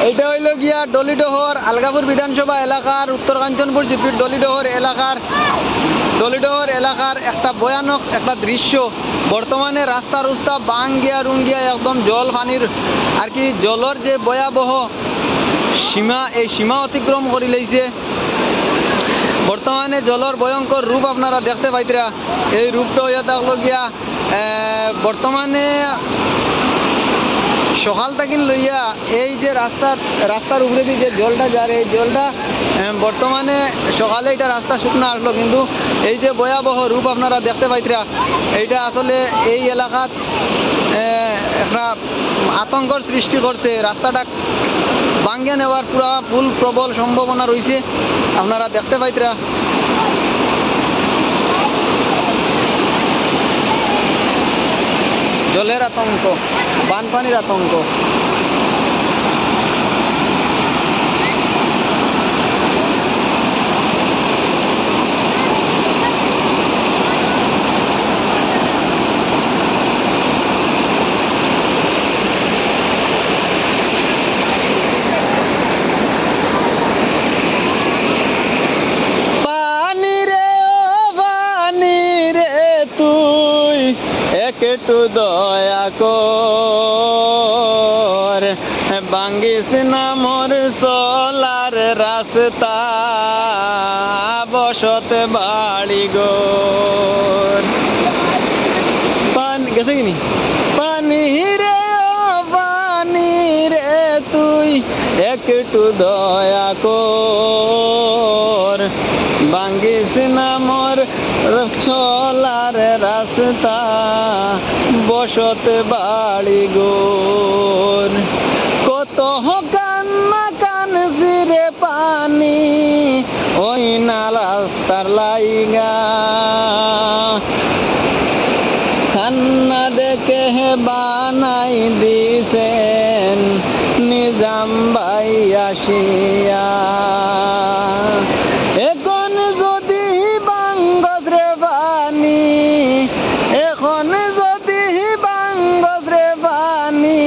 এইটা হইল গিয়া ডলিডহর আলগাপুর বিধানসভা এলাকার উত্তর কাঞ্চনপুর জিপির ডলিডহর এলাকার একটা ভয়ানক একটা দৃশ্য। বর্তমানে রাস্তা রুস্তা বাঙ্গিয়া রুঙ্গিয়া একদম জল পানির আর কি জলের যে ভয়াবহ সীমা, এই সীমা অতিক্রম করে লইছে। বর্তমানে জলের ভয়ঙ্কর রূপ আপনারা দেখতে পাইতরা। এই রূপটা হইয়া থাকলো গিয়া বর্তমানে সকাল থেকে লইয়া এই যে রাস্তার উপরে দিয়ে যে জলটা যায়, এই জলটা বর্তমানে সকালে এটা রাস্তা শুকনা আসলো, কিন্তু এই যে ভয়াবহ রূপ আপনারা দেখতে পাইতরা, এইটা আসলে এই এলাকাত একটা আতঙ্কর সৃষ্টি করছে। রাস্তাটা ভাঙ্গিয়ে নেওয়ার পুরা ফুল প্রবল সম্ভাবনা রয়েছে, আপনারা দেখতে পাইতরা। জলের আতঙ্ক, বানপানির আতঙ্ক। একটু দয়া কর, ভাঙ্গিস না মোর চলার রাস্তা, বসত বাড়ি গোর। পানি গেছে কিনি? পানি রে তুই একটু দয়া কর, ভাঙ্গিস না মোর চলার রাস্তা, বসত বাড়ি গোর। কত কান্না কানছি রে পানি ওই না রাস্তার লাইগা, কান্না দেখে বানাই দিছেন নিজাম ভাই আসিয়া। এখন যদি বাঙ্গস রে পানি, এখন যদি বাঙ্গস রে পানি,